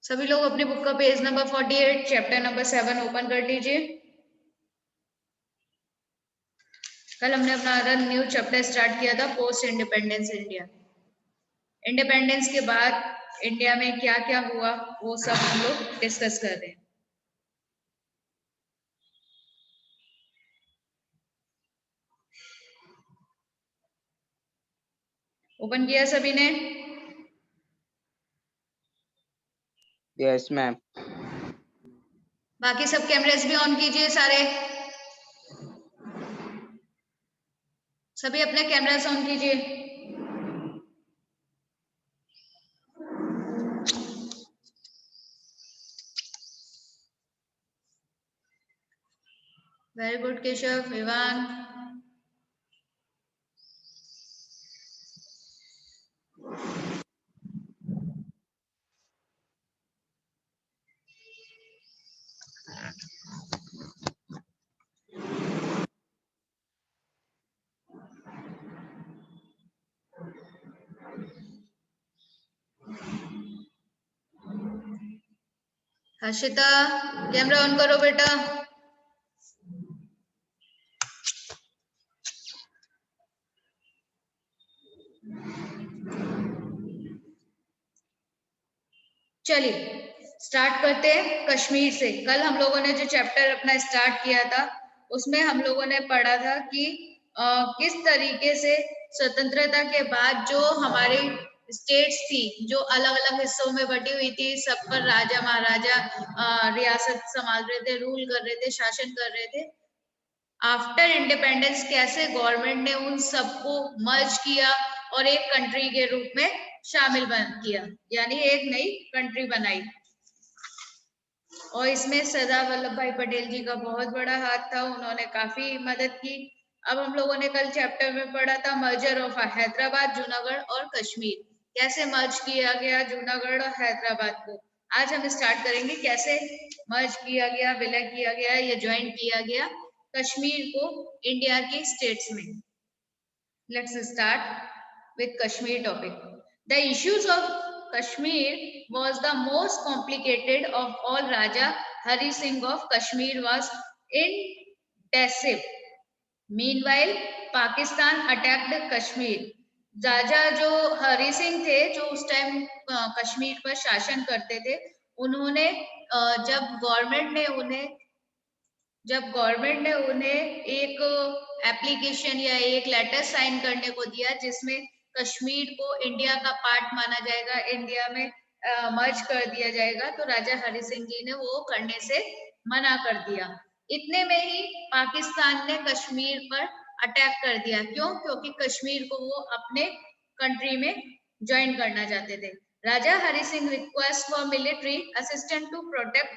सभी लोग अपनी बुक का page number 48 chapter number 7 open कर लीजिए। कल हमने अपना न्यू चैप्टर स्टार्ट किया था पोस्ट इंडिपेंडेंस इंडिया। इंडिपेंडेंस के बाद इंडिया में क्या क्या हुआ वो सब हम लोग डिस्कस कर रहे हैं। ओपन किया सभी ने? Yes ma'am. बाकी सब कैमरेस भी ऑन कीजिए सारे। सभी अपने कैमरास ऑन कीजिए। Very good Keshav, Ivan. Harshita camera on करो बेटा। चलिए स्टार्ट करते हैं कश्मीर से। कल हम लोगों ने जो चैप्टर अपना स्टार्ट किया था उसमें हम लोगों ने पढ़ा था कि किस तरीके से स्वतंत्रता के बाद जो हमारी स्टेट्स थी जो अलग अलग हिस्सों में बटी हुई थी, सब पर राजा महाराजा रियासत संभाल रहे थे, रूल कर रहे थे, शासन कर रहे थे। आफ्टर इंडिपेंडेंस कैसे गवर्नमेंट ने उन सबको मर्ज किया और एक कंट्री के रूप में शामिल किया, यानी एक नई कंट्री बनाई। और इसमें सरदार वल्लभ भाई पटेल जी का बहुत बड़ा हाथ था, उन्होंने काफी मदद की। अब हम लोगों ने कल चैप्टर में पढ़ा था मर्जर ऑफ हैदराबाद, जूनागढ़ और कश्मीर। कैसे मर्ज किया गया जूनागढ़ और हैदराबाद को। आज हम स्टार्ट करेंगे कैसे मर्ज किया गया, विलय किया गया या ज्वाइन किया गया कश्मीर को इंडिया के स्टेट्स में। Let's start with Kashmir topic. The issues of Kashmir was the most complicated of all. Raja Hari Singh of Kashmir was indecisive. Meanwhile, Pakistan attacked Kashmir. राजा जो हरि सिंह थे, जो उस टाइम कश्मीर पर शासन करते थे, उन्होंने जब गवर्नमेंट ने उन्हें एक एप्लीकेशन या एक लेटर साइन करने को दिया जिसमें कश्मीर को इंडिया का पार्ट माना जाएगा, इंडिया में मर्ज कर दिया जाएगा, तो राजा हरि सिंह जी ने वो करने से मना कर दिया। इतने में ही पाकिस्तान ने कश्मीर पर अटैक कर दिया। क्यों? क्योंकि कश्मीर को वो अपने कंट्री में ज्वाइन करना चाहते थे। Raja Hari Singh request for military assistant to protect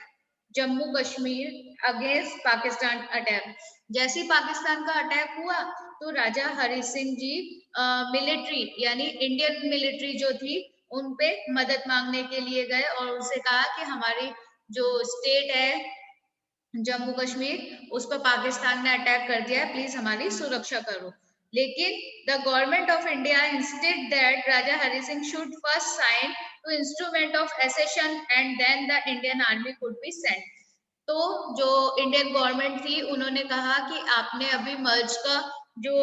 Jammu Kashmir against Pakistan attack. जैसे पाकिस्तान का अटैक हुआ तो राजा हरि सिंह जी मिलिट्री यानी इंडियन मिलिट्री जो थी उन पे मदद मांगने के लिए गए और उनसे कहा कि हमारी जो स्टेट है जम्मू कश्मीर, उस पर पाकिस्तान ने अटैक कर दिया है, प्लीज हमारी सुरक्षा करो। लेकिन the government of India instead that Raja Hari Singh should first sign to instrument of accession and then the Indian army could be sent. तो जो इंडियन गवर्नमेंट थी उन्होंने कहा कि आपने अभी मर्ज का जो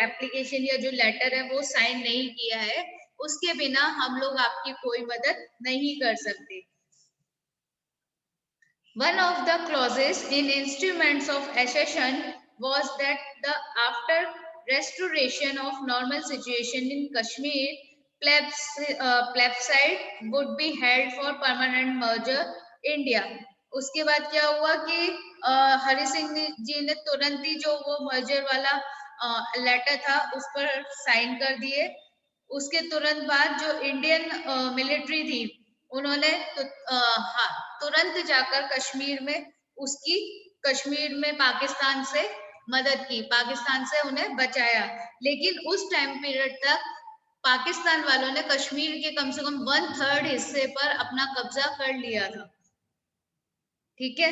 एप्लीकेशन या जो लेटर है वो साइन नहीं किया है, उसके बिना हम लोग आपकी कोई मदद नहीं कर सकते। One of the clauses in instruments of accession was that the after restoration of normal situation in Kashmir, plebiscite would be held for permanent merger India. उसके बाद क्या हुआ कि हरि सिंह जी ने तुरंत ही जो वो मर्जर वाला लेटर था उस पर साइन कर दिए। उसके तुरंत बाद जो इंडियन मिलिट्री थी उन्होंने तुरंत जाकर कश्मीर में पाकिस्तान से मदद की, पाकिस्तान से उन्हें बचाया। लेकिन उस टाइम पीरियड तक पाकिस्तान वालों ने कश्मीर के कम से कम 1/3 हिस्से पर अपना कब्जा कर लिया था। ठीक है,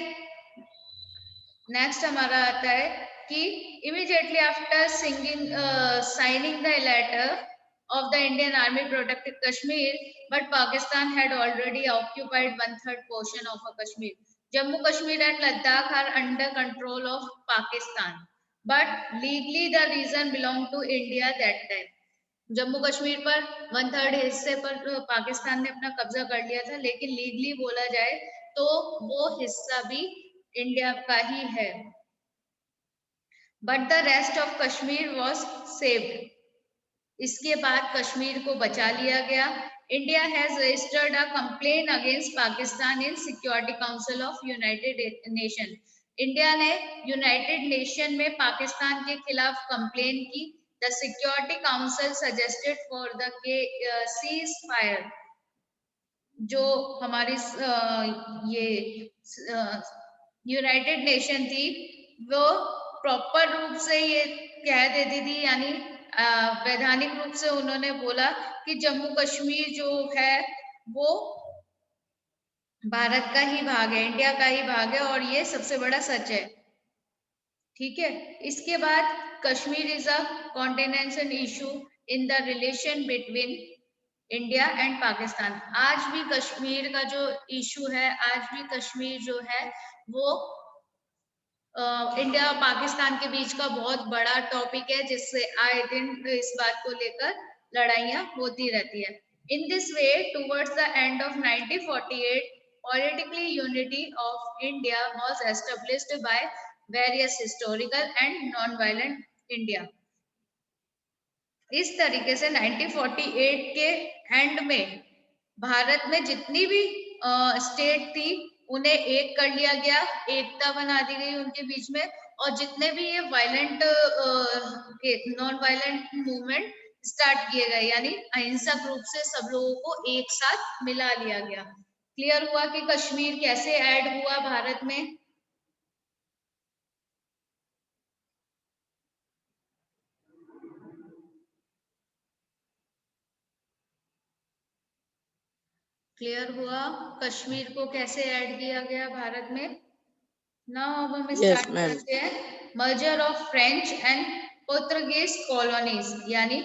नेक्स्ट हमारा आता है कि immediately after signing the letter of the Indian Army protected Kashmir, but Pakistan had already occupied 1/3 portion of Kashmir. Jammu Kashmir and Ladakh are under control of Pakistan, but legally the region belonged to India that time. Jammu Kashmir पर 1/3 हिस्से पर पाकिस्तान ने अपना कब्जा कर लिया था, लेकिन लीगली बोला जाए तो वो हिस्सा भी इंडिया का ही है. But the rest of Kashmir was saved. इसके बाद कश्मीर को बचा लिया गया. India has registered a complain against Pakistan in security council of United nation. India ने यूनाइटेड नेशन में पाकिस्तान के खिलाफ कंप्लेन की. The Security Council suggested for the ceasefire. जो हमारी ये यूनाइटेड नेशन थी वो प्रॉपर रूप से ये कह देती थी, यानी वैधानिक रूप से उन्होंने बोला कि जम्मू कश्मीर जो है वो भारत का ही भाग है, इंडिया का ही भाग है, और ये सबसे बड़ा सच है. ठीक है. इसके बाद Kashmir is a continental issue in the relation between India and Pakistan. आज भी कश्मीर का जो इशू है, आज भी कश्मीर जो है वो इंडिया और पाकिस्तान के बीच का बहुत बड़ा टॉपिक है, जिससे आए दिन इस बात को लेकर लड़ाइयां होती रहती है. In this way towards the end of 1948 politically unity of India was established by various historical and non-violent India. इस तरीके से 1948 के एंड में भारत में जितनी भी स्टेट थी उन्हें एक कर लिया गया, एकता बना दी गई उनके बीच में, और जितने भी ये violent non violent movement start किए गए, यानी अहिंसक रूप से सब लोगों को एक साथ मिला लिया गया. क्लियर हुआ कि कश्मीर कैसे ऐड हुआ भारत में. क्लियर हुआ कश्मीर को कैसे ऐड किया गया भारत में. नाउ अब हम स्टार्ट करते हैं merger of French and Portuguese colonies, यानी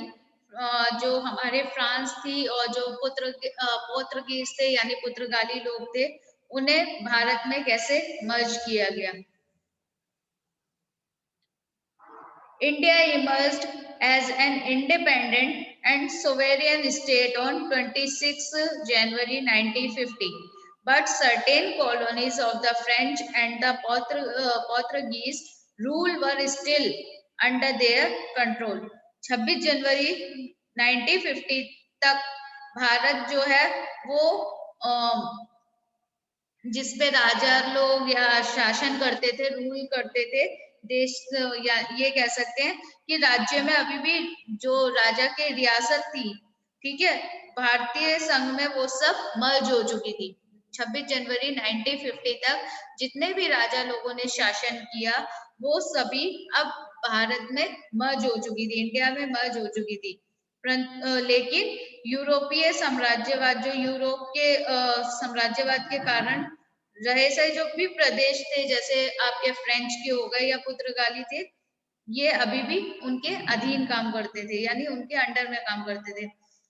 जो हमारे फ्रांस थी और जो पोर्तुगीज थे यानी पुर्तगाली लोग थे, उन्हें भारत में कैसे मर्ज किया गया. India emerged as an independent and sovereign state on 26 January 1950, but certain colonies of the French and the Portuguese rule were still under their control. 26 जनवरी 1950 तक भारत जो है वो जिसपे राजा लोग या शासन करते थे, रूल करते थे देश, या ये कह सकते हैं कि राज्य में अभी भी जो राजा के रियासत थी, ठीक है, भारतीय संघ में वो सब मर्ज हो चुकी थी. 26 जनवरी 1950 तक जितने भी राजा लोगों ने शासन किया वो सभी अब भारत में मर्ज हो चुकी थी, इंडिया में मर्ज हो चुकी थी. लेकिन यूरोपीय साम्राज्यवाद, जो यूरोप के साम्राज्यवाद के कारण रहे सही जो भी प्रदेश थे, जैसे आपके फ्रेंच के हो गए या पुर्तगाली थे, ये अभी भी उनके अधीन काम करते थे, यानी उनके अंडर में काम करते थे.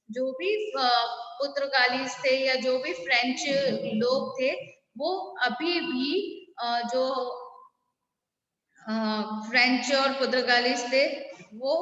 जो भी पुर्तगाली थे या जो भी फ्रेंच लोग थे वो अभी भी जो फ्रेंच और पुर्तगालीस थे वो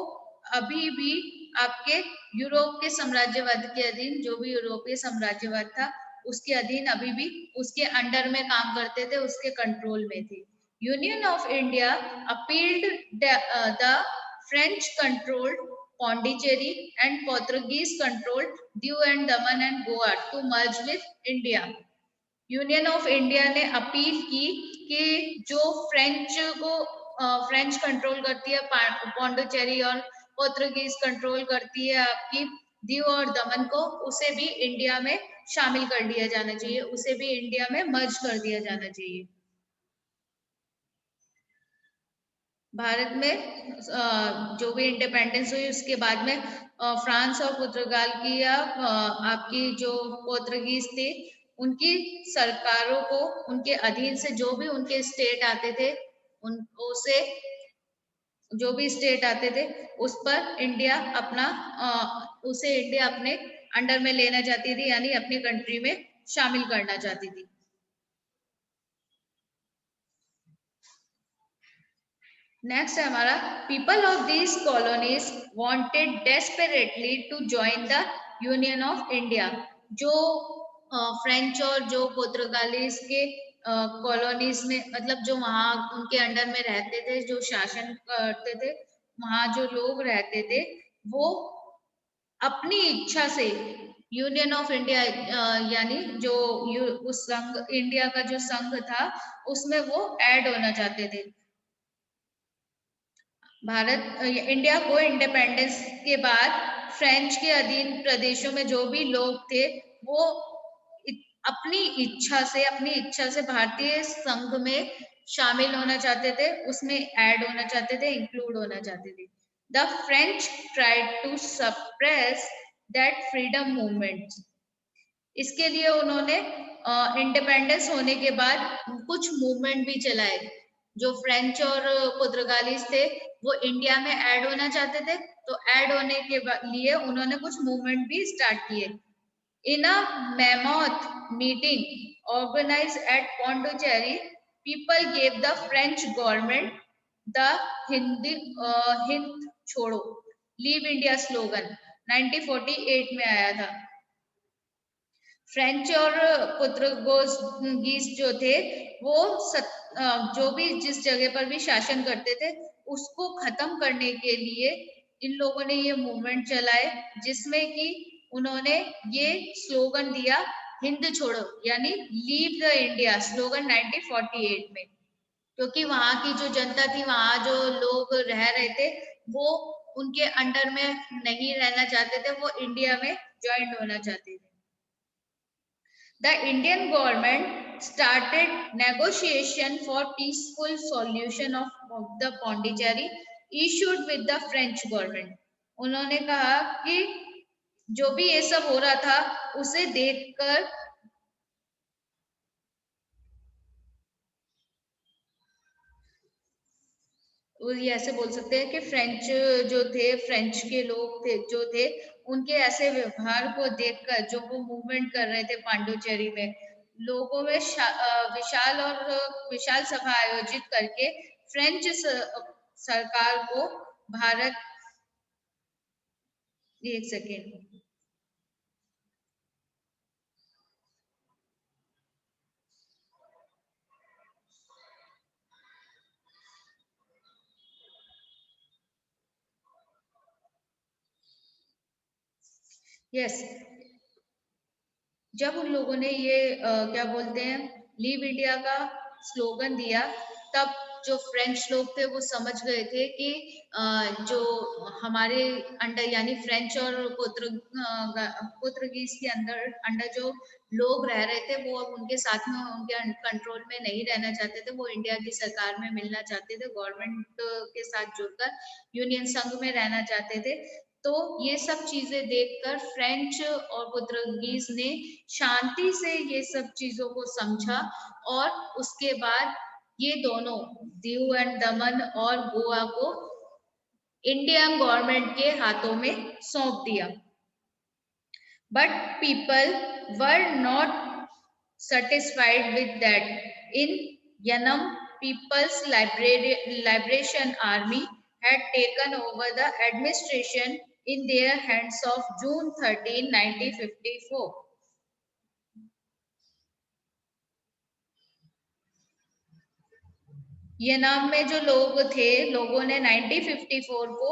अभी भी आपके यूरोप के साम्राज्यवाद के अधीन, जो भी यूरोपीय साम्राज्यवाद था उसके अधीन अभी भी उसके अंडर में काम करते थे, उसके कंट्रोल में थे. Union of India appealed the French controlled Pondicherry and Portuguese controlled Diu and Daman and Goa to merge with India. Union of India ने अपील की कि जो फ्रेंच कंट्रोल करती है पौंडीचेरी और पोर्तुगीज कंट्रोल करती है आपकी दीव और दमन को, उसे भी इंडिया में शामिल कर दिया जाना चाहिए, उसे भी इंडिया में मर्ज कर दिया जाना चाहिए. भारत में जो भी इंडिपेंडेंस हुई उसके बाद में फ्रांस और पुर्तगाल की या आपकी जो पोर्तुगीज थे उनकी सरकारों को उनके अधीन से जो भी उनके स्टेट आते थे उनसे जो भी स्टेट आते थे उस पर इंडिया अपना उसे इंडिया अपने अंडर में लेना चाहती थी, यानी अपनी कंट्री में शामिल करना चाहती थी। नेक्स्ट है हमारा, people of these colonies wanted desperately to join the union of India. जो फ्रेंच और जो पुर्तगालीज के कॉलोनीज में, मतलब जो वहाँ उनके अंडर में रहते थे, जो शासन करते थे, वहाँ जो लोग रहते थे, वो अपनी इच्छा से यूनियन ऑफ इंडिया यानी जो उस संघ, इंडिया का जो संघ था, उसमें वो ऐड होना चाहते थे। भारत इंडिया को इंडिपेंडेंस के बाद फ्रेंच के अधीन प्रदेशों में जो भी लोग थे, वो अपनी इच्छा से भारतीय संघ में शामिल होना चाहते थे, उसमें ऐड होना चाहते थे, इंक्लूड होना चाहते थे। The French tried to suppress that freedom movement. इसके लिए उन्होंने इंडिपेंडेंस होने के बाद कुछ मूवमेंट भी चलाए। जो फ्रेंच और पुर्तगालीज थे, वो इंडिया में ऐड होना चाहते थे, तो ऐड होने के लिए उन्होंने कुछ मूवमेंट भी स्टार्ट किए। इन अ mammoth meeting organized at Pondicherry, people gave the French government the Hind छोड़ो, लीव इंडिया स्लोगन 1948 में आया था। फ्रेंच और पुर्तगालीज जो थे, वो जो भी जिस जगह पर भी शासन करते थे, उसको खत्म करने के लिए इन लोगों ने ये मूवमेंट चलाए, जिसमें कि उन्होंने ये स्लोगन दिया, हिंद छोड़ो, यानी लीव द इंडिया स्लोगन 1948 में। क्योंकि वहां की जो जनता थी, वहां जो लोग रह रहे थे, वो उनके अंडर में नहीं रहना चाहते थे, वो इंडिया में ज्वाइन होना चाहते थे। The Indian government started negotiation for peaceful solution of the Pondicherry issued with the French government. उन्होंने कहा कि जो भी ये सब हो रहा था, उसे देखकर ये ऐसे बोल सकते हैं कि फ्रेंच जो थे, फ्रेंच के लोग थे जो थे, उनके ऐसे व्यवहार को देखकर जो वो मूवमेंट कर रहे थे पांडुचेरी में, लोगों में विशाल सभा आयोजित करके फ्रेंच सरकार को भारत, एक सेकेंड, यस, जब उन लोगों ने ये क्या बोलते हैं, लीव इंडिया का स्लोगन दिया, तब जो फ्रेंच लोग थे वो समझ गए थे कि जो हमारे अंडर, यानी फ्रेंच और पुर्तगीज के अंडर जो लोग रह रहे थे, वो अब उनके साथ में, उनके कंट्रोल में नहीं रहना चाहते थे, वो इंडिया की सरकार में मिलना चाहते थे, गवर्नमेंट के साथ जुड़कर यूनियन संघ में रहना चाहते थे। तो ये सब चीजें देखकर फ्रेंच और पुर्तगीज ने शांति से ये सब चीजों को समझा, और उसके बाद ये दोनों, दीव एंड दमन और गोवा को इंडियन गवर्नमेंट के हाथों में सौंप दिया। But people were not satisfied with that. In Yanam, People's Liberation Army had taken over the administration in their hands of June 13, 1954. यनाम में जो लोग थे, लोगों ने 1954 को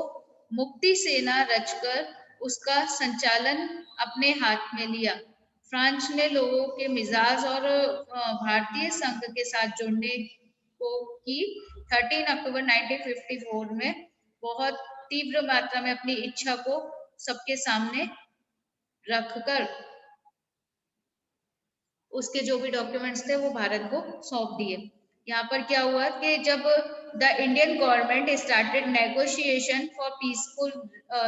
मुक्ति सेना रचकर उसका संचालन अपने हाथ में लिया। फ्रांस ने लोगों के मिजाज और भारतीय संघ के साथ जुड़ने को की 13 अक्टूबर 1954 में बहुत तीव्र मात्रा में अपनी इच्छा को सबके सामने रखकर उसके जो भी डॉक्यूमेंट्स थे वो भारत को सौंप दिए। यहाँ पर क्या हुआ कि जब the Indian government started negotiation for peaceful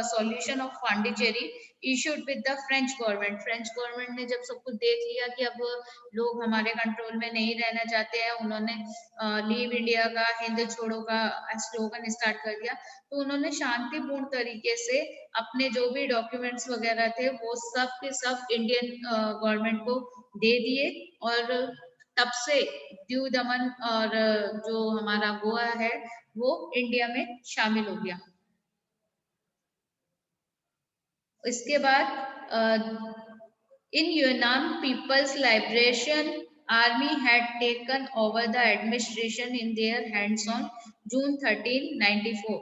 solution of Pondicherry issued with the French government. French government ने जब सब कुछ देख लिया कि अब लोग हमारे कंट्रोल में नहीं रहना चाहते हैं, उन्होंने लीव इंडिया का, हिंद छोड़ो का स्लोगन स्टार्ट कर दिया, तो उन्होंने शांतिपूर्ण तरीके से अपने जो भी डॉक्यूमेंट्स वगैरह थे वो सब के सब इंडियन गवर्नमेंट को दे दिए, और तब से दीव दमन और जो हमारा गोवा है वो इंडिया में शामिल हो गया। इसके बाद in Yanam people's liberation army had taken over the administration in their hands on June 1394।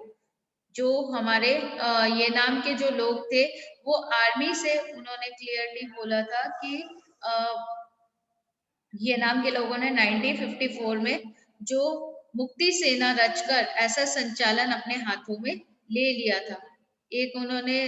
जो हमारे ये नाम के जो लोग थे वो आर्मी से उन्होंने क्लियरली बोला था कि ये नाम के लोगों ने 1954 में जो मुक्ति सेना रचकर ऐसा संचालन अपने हाथों में ले लिया था। एक उन्होंने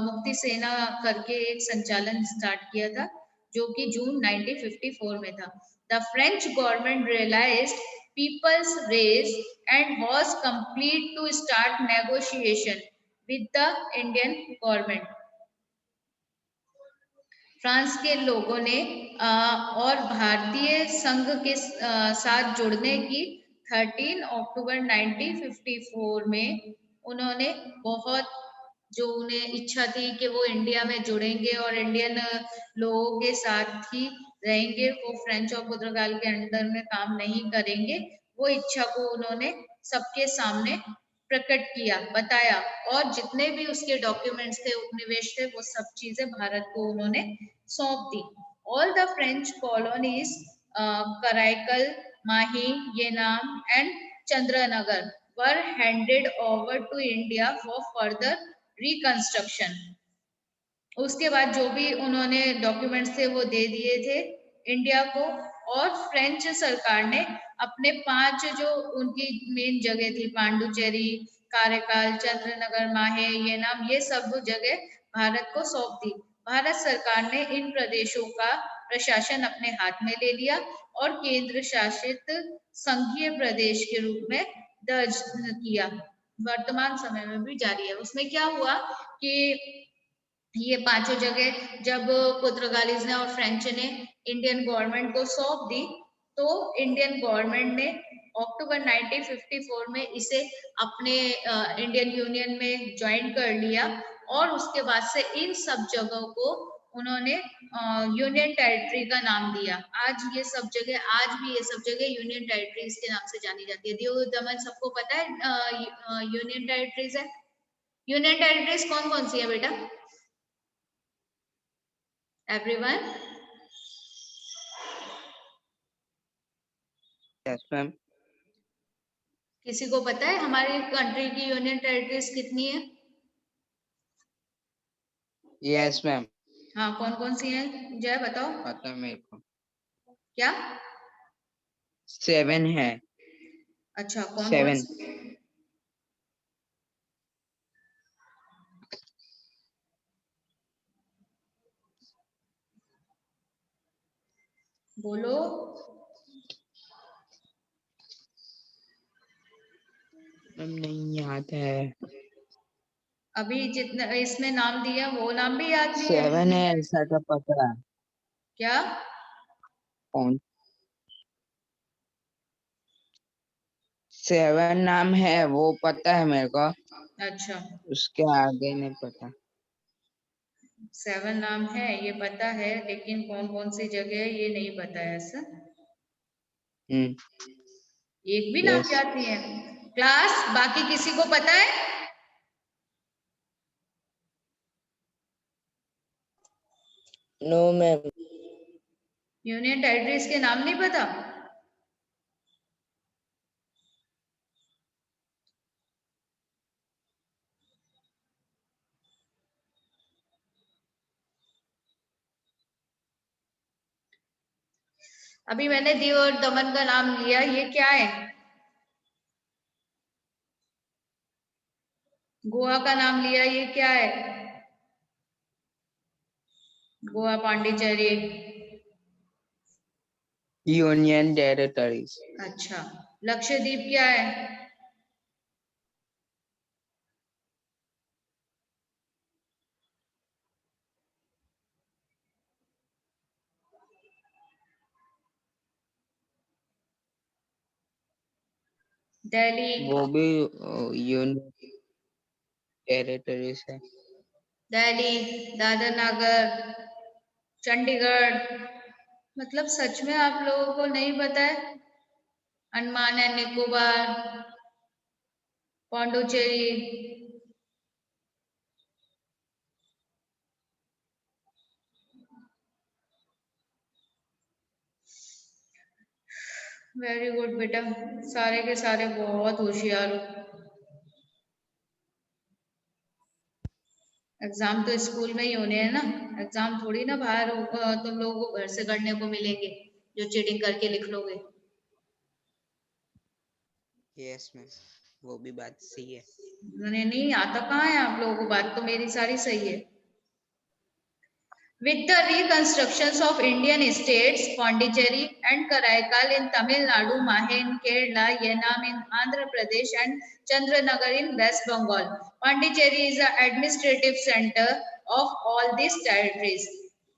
मुक्ति सेना करके एक संचालन स्टार्ट किया था जो कि जून 1954 में था। The French government realized people's race and was complete to start negotiation with the Indian government. France के लोगों ने और भारतीय संघ के साथ जुड़ने की 13 अक्टूबर 1954 में उन्होंने बहुत जो उन्हें इच्छा थी कि वो इंडिया में जुड़ेंगे और इंडियन लोगों के साथ ही रहेंगे, वो फ्रेंच और पुर्तगाल के अंडर में काम नहीं करेंगे, वो इच्छा को उन्होंने सबके सामने प्रकट किया, बताया, और जितने भी उसके डॉक्यूमेंट्स थे, उपनिवेश थे, वो सब चीजें भारत को उन्होंने सौंप दी। All the French colonies Karaikal, Mahe, Yanam and Chandernagore were handed over to India for further reconstruction. उसके बाद जो भी उन्होंने डॉक्यूमेंट्स थे वो दे दिए थे इंडिया को, और फ्रेंच सरकार ने अपने 5 जो उनकी मेन जगह थी, पांडुचेरी, कारेकाल, चंद्रनगर, माहे, ये नाम, ये सब जगह भारत को सौंप दी। भारत सरकार ने इन प्रदेशों का प्रशासन अपने हाथ में ले लिया और केंद्र शासित संघीय प्रदेश के रूप में दर्ज किया। वर्तमान समय में भी जारी है। उसमें क्या हुआ कि ये 5 जगह जब पुर्तगालीज ने और फ्रेंच ने इंडियन गवर्नमेंट को सौंप दी, तो इंडियन गवर्नमेंट ने अक्टूबर 1954 में इसे अपने इंडियन यूनियन में ज्वाइन कर लिया, और उसके बाद से इन सब जगहों को उन्होंने यूनियन टेरिटरी का नाम दिया। आज ये सब जगह, आज भी ये सब जगह यूनियन टेरिटरीज के नाम से जानी जाती है। दीव दमन सबको पता है यूनियन टेरिटरीज है। यूनियन टेरिटरीज कौन कौन सी है बेटा? Everyone? Yes, ma'am. किसी को पता है हमारी कंट्री की यूनियन टेरिटरीज कितनी है? Yes, ma'am. हाँ, कौन कौन सी है? जय बताओ। पता है मेरे को। क्या? 7 है। अच्छा, कौन 7 कौन सी? बोलो। नहीं याद है। अभी जितना इसमें नाम दिया वो नाम भी याद नहीं 7 है? है, ऐसा तो पता है। क्या? कौन? 7 नाम है वो पता है मेरे को। अच्छा, उसके आगे नहीं पता। 7 नाम है ये पता है, लेकिन कौन कौन सी जगह है ये नहीं पता है ऐसा। एक भी नाम यस। याद नहीं है। क्लास बाकी किसी को पता है? No ma'am. यूनियन टेरिटरीज के नाम नहीं पता? अभी मैंने दीव और दमन का नाम लिया, ये क्या है? गोवा का नाम लिया, ये क्या है? गोवा, पांडिचेरी। Union territories. अच्छा, लक्षद्वीप क्या है? दिल्ली, वो भी यूनियन टेरिटरीज है। दिल्ली, दादर नगर, चंडीगढ़। मतलब सच में आप लोगों को नहीं पता है? Andaman and Nicobar, Pondicherry. Very good बेटा, सारे के सारे बहुत होशियार हो। एग्जाम तो स्कूल में ही होने हैं ना, एग्जाम थोड़ी ना बाहर तुम लोगों को घर से करने को मिलेंगे जो चीटिंग करके लिख लोगे। यस मैम, वो भी बात सही है। नहीं आता कहाँ है आप लोगों को, बात तो मेरी सारी सही है। With the reconstructions of Indian states, Pondicherry and Karaikal in Tamil Nadu, Mahe in Kerala, Yenam in Andhra Pradesh, and Chandranagar in West Bengal. Pondicherry is the administrative center of all these territories.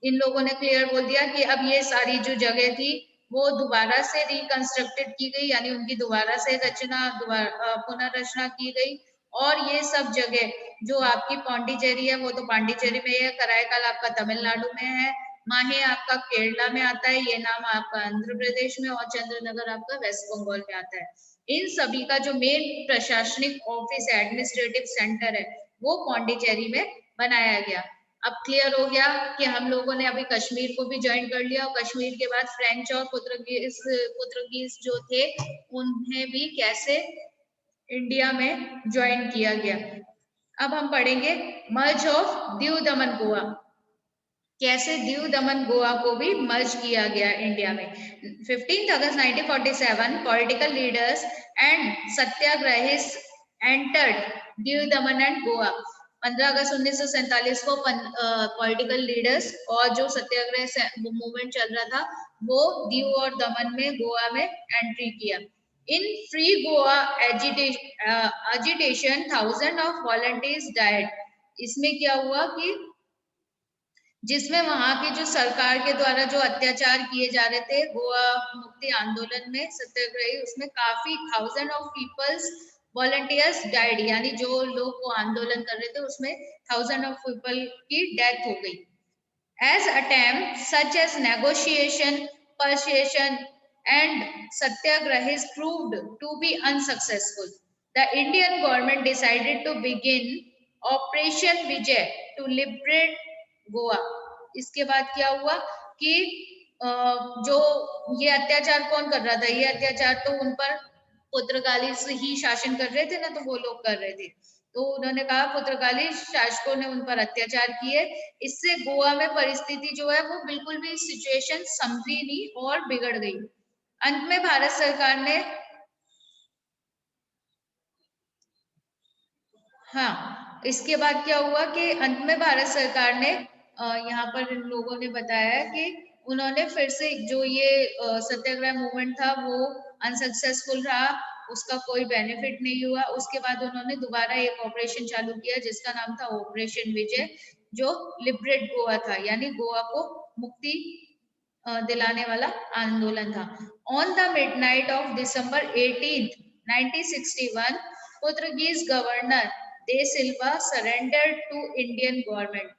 इन लोगों ने clear बोल दिया कि अब ये सारी जो जगह थी वो दोबारा से रिकंस्ट्रक्टेड की गई, यानी उनकी दोबारा से पुनर्रचना की गई। और ये सब जगह जो आपकी पौंडीचेरी है वो तो पांडिचेरी में है, कराईकल आपका तमिलनाडु में है, माहे आपका केरला में आता है, ये नाम आपका आंध्र प्रदेश में, और चंद्रनगर आपका वेस्ट बंगाल में आता है। इन सभी का जो मेन प्रशासनिक ऑफिस है, एडमिनिस्ट्रेटिव सेंटर है, वो पौंडीचेरी में बनाया गया। अब क्लियर हो गया कि हम लोगों ने अभी कश्मीर को भी ज्वाइन कर लिया, और कश्मीर के बाद फ्रेंच और पुर्तगीज जो थे उन्हें भी कैसे इंडिया में ज्वाइन किया गया। अब हम पढ़ेंगे मर्ज ऑफ दीव दमन गोवा, कैसे दीव दमन गोवा को भी मर्ज किया गया इंडिया में। 15 August 1947 political leaders and satyagrahis entered Diu Daman and Goa. 15 August 1947 को पॉलिटिकल लीडर्स और जो सत्याग्रह मूवमेंट चल रहा था वो दीव और दमन में, गोवा में एंट्री किया। In free Goa agitation, thousands of volunteers died. इसमें क्या हुआ कि जिसमें वहां की जो सरकार के द्वारा जो अत्याचार किए जा रहे थे गोवा मुक्ति आंदोलन में सत्याग्रही, उसमें काफी thousand of peoples volunteers died, यानी जो लोग वो आंदोलन कर रहे थे उसमें थाउजेंड ऑफ पीपल की डेथ हो गई। As attempts such as negotiation, persuasion, and satyagrahis proved to be unsuccessful, the Indian government decided to begin Operation Vijay to liberate Goa. इसके बाद क्या हुआ कि जो ये अत्याचार कौन कर रहा था, ये अत्याचार तो उन पर पुर्तगाली ही शासन कर रहे थे ना, तो वो लोग कर रहे थे। तो उन्होंने कहा पुर्तगाली शासकों ने उन पर अत्याचार किए, इससे गोवा में परिस्थिति जो है वो बिल्कुल भी सिचुएशन संभली नहीं और बिगड़ गई। अंत में भारत सरकार ने, हाँ इसके बाद क्या हुआ कि अंत में भारत सरकार ने यहाँ पर इन लोगों ने बताया कि उन्होंने फिर से जो ये सत्याग्रह मूवमेंट था वो अनसक्सेसफुल रहा, उसका कोई बेनिफिट नहीं हुआ। उसके बाद उन्होंने दोबारा एक ऑपरेशन चालू किया जिसका नाम था ऑपरेशन विजय, जो लिबरेट गोवा था, यानी गोवा को मुक्ति दिलाने वाला आंदोलन था। On the midnight of December 18, 1961, Portuguese governor de Silva surrendered to Indian government.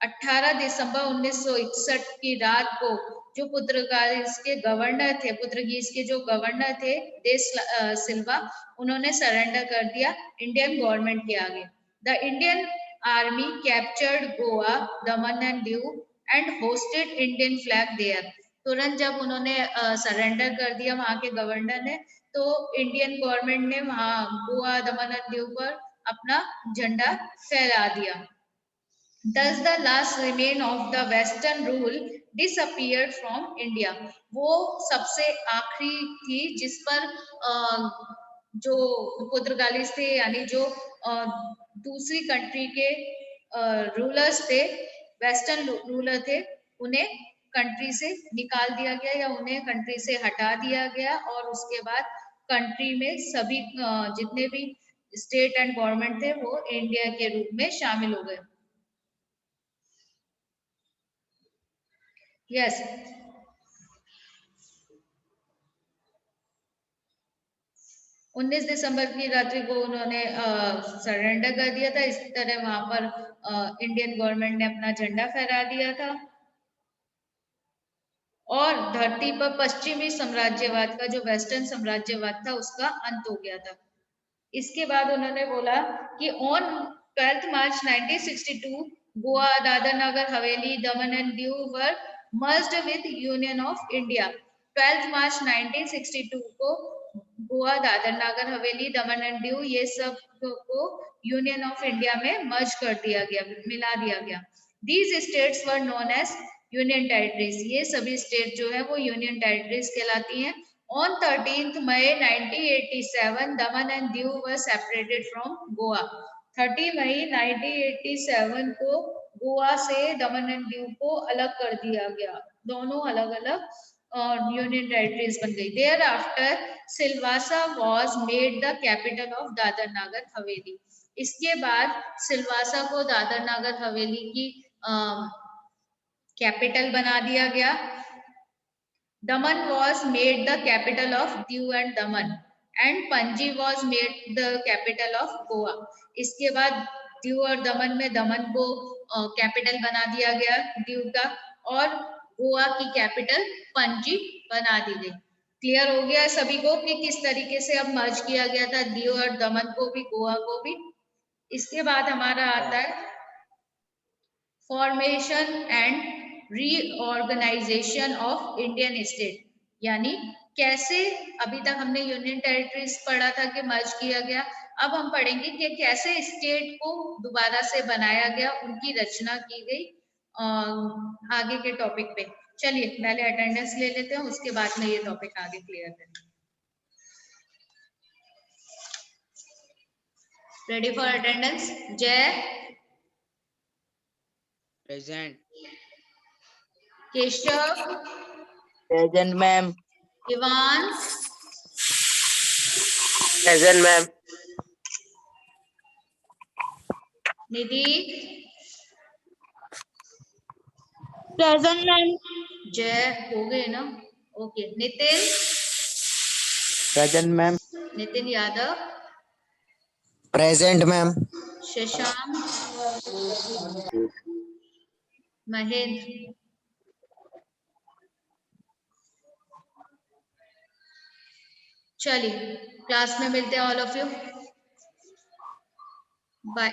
18 दिसंबर 1961 की रात को जो पुर्तगालीज के गवर्नर थे, पुर्तगीज के जो गवर्नर थे दे सिल्वा, उन्होंने सरेंडर कर दिया इंडियन गवर्नमेंट के आगे। The Indian army captured Goa, Daman and Diu and hoisted Indian flag there. तुरंत जब उन्होंने सरेंडर कर दिया वहां के गवर्नर ने, तो इंडियन गवर्नमेंट ने वहां गोवा, दमन एंड दीव पर अपना झंडा फहरा दिया। Thus the last remain of the Western rule disappeared from India. वो सबसे आखिरी थी जिस पर जो पुर्तगालीज थे, यानी जो दूसरी कंट्री के रूलर्स थे, वेस्टर्न रूलर थे, उन्हें कंट्री से निकाल दिया गया या उन्हें कंट्री से हटा दिया गया। और उसके बाद कंट्री में सभी जितने भी स्टेट एंड गवर्नमेंट थे वो इंडिया के रूप में शामिल हो गए। Yes. 19 दिसंबर की रात्रि को उन्होंने सरेंडर कर दिया था। इस तरह वहां पर इंडियन गवर्नमेंट ने अपना झंडा फहरा दिया था और धरती पर पश्चिमी साम्राज्यवाद का, जो वेस्टर्न साम्राज्यवाद था, उसका अंत हो गया था। इसके बाद उन्होंने बोला कि on 12 March 1962 Goa, Dadar Nagar Haveli, Daman and Diu were merged with union of India. 12 मार्च 1962 को गोवा, दादर नगर हवेली, दमन एंड दीव ये सब को यूनियन ऑफ इंडिया में मर्ज कर दिया गया, मिला दिया गया। These states were known as union territories. ये सभी स्टेट जो है वो यूनियन टेरिटरीज कहलाती हैं। On 13th May 1987, Daman and Diu were separated from Goa. 30 मई 1987 को गोवा से दमन एंड दीव को अलग कर दिया गया। दोनों अलग अलग यूनियन टेरिटरीज बन गई। Thereafter Silvassa was made the capital of Dadra Nagar Haveli. इसके बाद सिलवासा को दादर नागर हवेली की कैपिटल बना दिया गया। Daman was made the capital of Diu and Daman, and Panji was made the capital of Goa. इसके बाद दीव और दमन में दमन को कैपिटल बना दिया गया दीव का, और गोवा की कैपिटल पणजी बना दी गई। क्लियर हो गया सभी को कि किस तरीके से अब मर्ज किया गया था दीव और दमन को भी, गोवा को भी। इसके बाद हमारा आता है formation and reorganization of Indian state, यानी कैसे, अभी तक हमने यूनियन टेरिटरीज पढ़ा था कि मर्ज किया गया, अब हम पढ़ेंगे कि कैसे स्टेट को दोबारा से बनाया गया, उनकी रचना की गई आगे के टॉपिक पे। चलिए पहले अटेंडेंस ले लेते हैं, उसके बाद में ये टॉपिक आगे क्लियर करेंगे। Ready for attendance? Jai present. Keshav present ma'am. Ivan present ma'am. Nidhi present ma'am. Jai हो गए ना? Okay. Nitin present ma'am. Nitin Yadav present ma'am. Shashank Mahendra चलिए क्लास में मिलते हैं ऑल ऑफ यू। बाय।